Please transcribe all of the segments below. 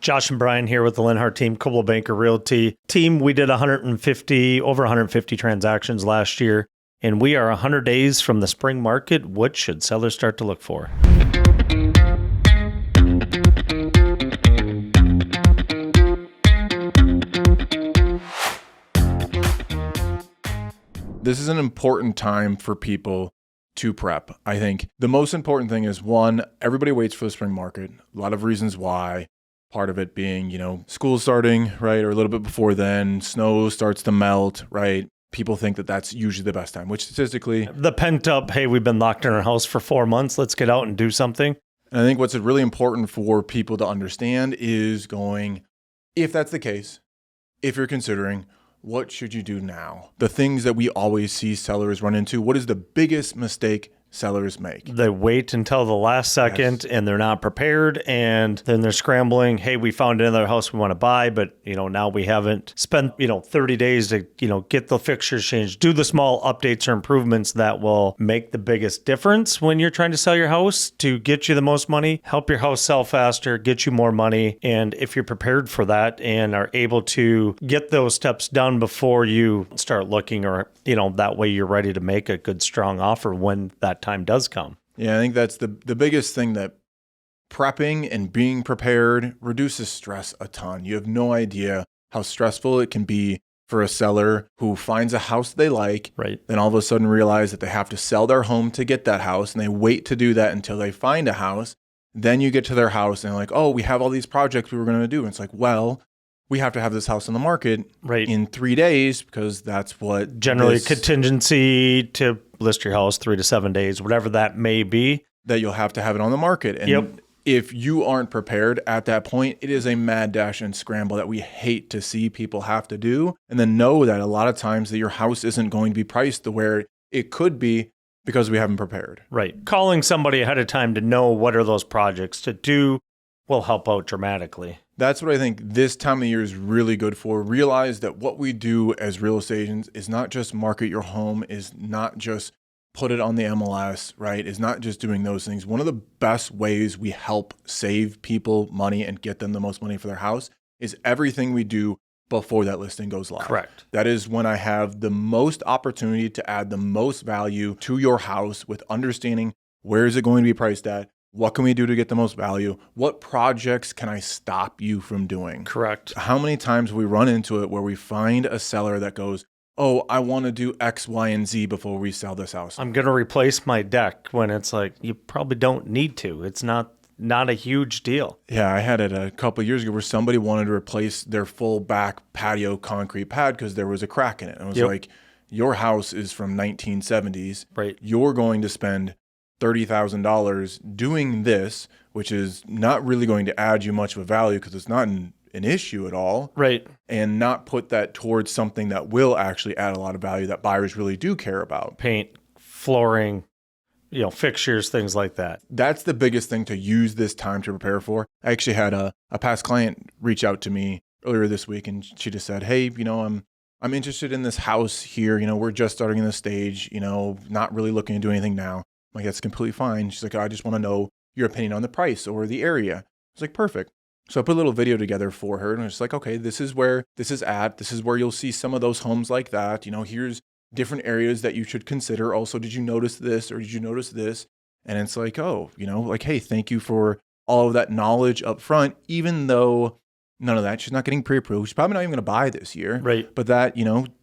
Josh and Brian here with the Linhart team, Coldwell Banker Realty. Team, we did over 150 transactions last year, and we are 100 days from the spring market. What should sellers start to look for? This is an important time for people to prep. I think the most important thing is, one, everybody waits for the spring market. A lot of reasons why. Part of it being, school starting, right? Or a little bit before then, snow starts to melt, right? People think that that's usually the best time, which statistically... The pent up, hey, we've been locked in our house for 4 months. Let's get out and do something. And I think what's really important for people to understand is going, if that's the case, if you're considering, what should you do now? The things that we always see sellers run into, what is the biggest mistake sellers make? They wait until the last second, and they're not prepared, and then they're scrambling. Hey, we found another house we want to buy, but now we haven't spent 30 days to get the fixtures changed, do the small updates or improvements that will make the biggest difference when you're trying to sell your house to get you the most money, help your house sell faster, get you more money. And if you're prepared for that and are able to get those steps done before you start looking, or that way you're ready to make a good strong offer when that time does come. Yeah, I think that's the biggest thing, that prepping and being prepared reduces stress a ton. You have no idea how stressful it can be for a seller who finds a house they like, right? Then all of a sudden realize that they have to sell their home to get that house, and they wait to do that until they find a house. Then you get to their house and they're like, oh, we have all these projects we were going to do. And it's like, well, we have to have this house on the market in 3 days, because that's what generally contingency to list your house 3 to 7 days, whatever that may be, that you'll have to have it on the market. And if you aren't prepared at that point, it is a mad dash and scramble that we hate to see people have to do. And then know that a lot of times that your house isn't going to be priced to where it could be because we haven't prepared. Right. Calling somebody ahead of time to know what are those projects to do will help out dramatically. That's what I think this time of year is really good for. Realize that what we do as real estate agents is not just market your home, is not just put it on the MLS, right? Is not just doing those things. One of the best ways we help save people money and get them the most money for their house is everything we do before that listing goes live. Correct. That is when I have the most opportunity to add the most value to your house, with understanding where is it going to be priced at? What can we do to get the most value? What projects can I stop you from doing? Correct. How many times we run into it where we find a seller that goes, oh, I want to do X, Y, and Z before we sell this house. I'm going to replace my deck, when it's like, you probably don't need to. It's not a huge deal. Yeah, I had it a couple of years ago where somebody wanted to replace their full back patio concrete pad because there was a crack in it. And I was like, your house is from 1970s. Right. You're going to spend $30,000 doing this, which is not really going to add you much of a value because it's not an issue at all. Right. And not put that towards something that will actually add a lot of value that buyers really do care about. Paint, flooring, fixtures, things like that. That's the biggest thing to use this time to prepare for. I actually had a past client reach out to me earlier this week, and she just said, hey, I'm interested in this house here. We're just starting in this stage, not really looking to do anything now. I'm like, that's completely fine. She's like, I just want to know your opinion on the price or the area. I was like, perfect. So I put a little video together for her, and I was like, okay, this is where this is at. This is where you'll see some of those homes like that. Here's different areas that you should consider. Also, did you notice this or did you notice this? And it's like, oh, hey, thank you for all of that knowledge up front, even though none of that, she's not getting pre-approved. She's probably not even going to buy this year. Right. But that,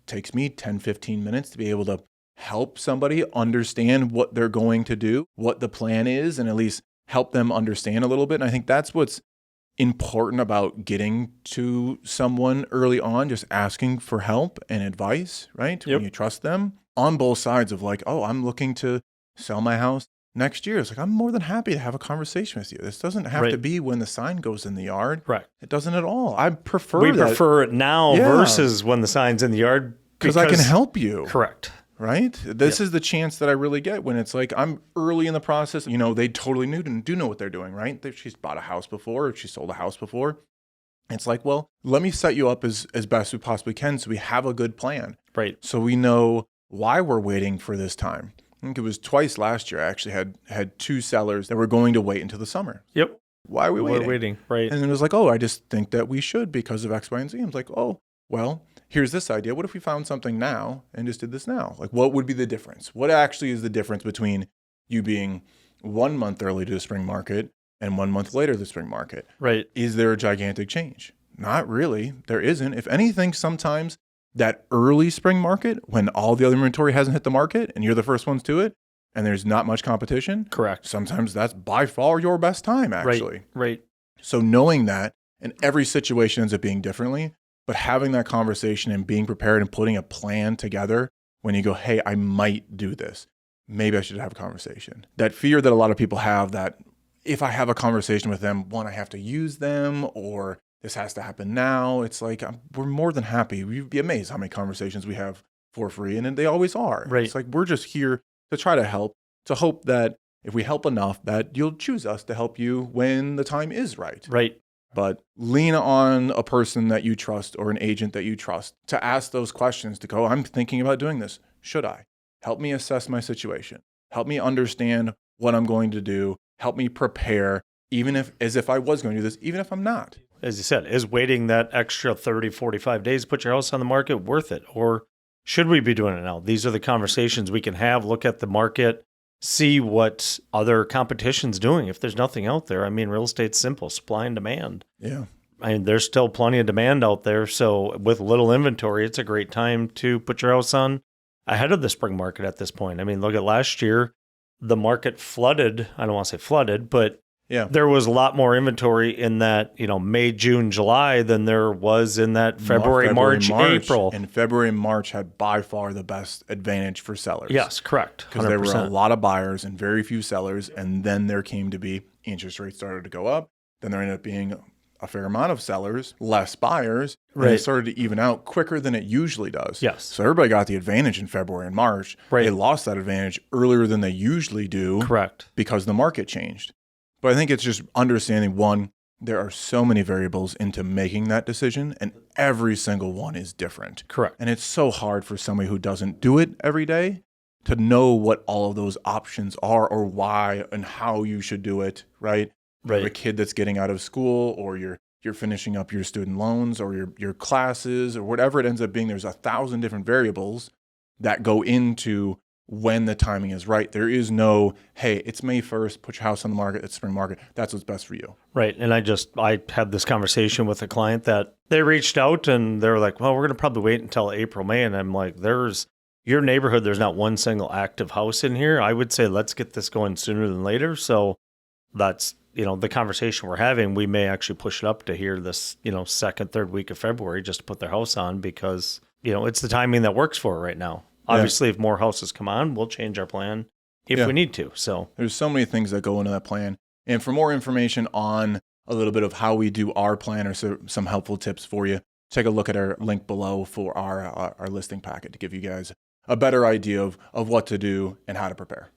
takes me 10, 15 minutes to be able to help somebody understand what they're going to do, what the plan is, and at least help them understand a little bit. And I think that's what's important about getting to someone early on, just asking for help and advice, right? When you trust them on both sides of like, oh, I'm looking to sell my house next year. It's like, I'm more than happy to have a conversation with you. This doesn't have to be when the sign goes in the yard. Right. It doesn't at all. I prefer We prefer it now versus when the sign's in the yard. Because I can help you. Correct. Right? This is the chance that I really get when it's like I'm early in the process. They totally do know what they're doing, right? She's bought a house before, or she sold a house before. It's like, well, let me set you up as best we possibly can so we have a good plan. Right. So we know why we're waiting for this time. I think it was twice last year I actually had two sellers that were going to wait until the summer. Yep. Why are we waiting? We're waiting, right? And it was like, oh, I just think that we should because of X, Y, and Z. I was like, oh, well, here's this idea. What if we found something now and just did this now? Like, what would be the difference? What actually is the difference between you being 1 month early to the spring market and 1 month later to the spring market? Right. Is there a gigantic change? Not really. There isn't. If anything, sometimes that early spring market, when all the other inventory hasn't hit the market and you're the first ones to it, and there's not much competition, Correct. sometimes that's by far your best time, actually. Right. So knowing that, and every situation ends up being differently, but having that conversation and being prepared and putting a plan together when you go, hey, I might do this. Maybe I should have a conversation. That fear that a lot of people have that if I have a conversation with them, one, I have to use them, or this has to happen now. It's like, we're more than happy. You'd be amazed how many conversations we have for free, and they always are. Right. It's like, we're just here to try to help, to hope that if we help enough, that you'll choose us to help you when the time is right. Right. But lean on a person that you trust or an agent that you trust to ask those questions, to go, I'm thinking about doing this. Should I? Help me assess my situation. Help me understand what I'm going to do. Help me prepare, even as if I was going to do this, even if I'm not. As you said, is waiting that extra 30, 45 days to put your house on the market worth it? Or should we be doing it now? These are the conversations we can have, look at the market, see what other competition's doing. If there's nothing out there, I mean, real estate's simple, supply and demand. Yeah. I mean, there's still plenty of demand out there. So with little inventory, it's a great time to put your house on ahead of the spring market at this point. I mean, look at last year, the market flooded. I don't want to say flooded, but yeah, there was a lot more inventory in that, May, June, July than there was in that February, March, April. And February and March had by far the best advantage for sellers. Yes, correct. 100%. Because there were a lot of buyers and very few sellers. And then there came to be interest rates started to go up. Then there ended up being a fair amount of sellers, less buyers. And Right. it started to even out quicker than it usually does. Yes. So everybody got the advantage in February and March. Right. They lost that advantage earlier than they usually do. Correct. Because the market changed. But I think it's just understanding, one, there are so many variables into making that decision, and every single one is different. Correct. And it's so hard for somebody who doesn't do it every day to know what all of those options are or why and how you should do it, right? You have a kid that's getting out of school, or you're finishing up your student loans or your classes or whatever it ends up being. There's 1,000 different variables that go into when the timing is right. There is no, hey, it's May 1st, put your house on the market, it's spring market. That's what's best for you. Right. And I had this conversation with a client that they reached out and they were like, well, we're going to probably wait until April, May. And I'm like, your neighborhood, there's not one single active house in here. I would say let's get this going sooner than later. So that's, the conversation we're having. We may actually push it up to here this, second, third week of February just to put their house on because, it's the timing that works for it right now. Obviously, if more houses come on, we'll change our plan if we need to. So there's so many things that go into that plan. And for more information on a little bit of how we do our plan or some helpful tips for you, take a look at our link below for our listing packet to give you guys a better idea of what to do and how to prepare.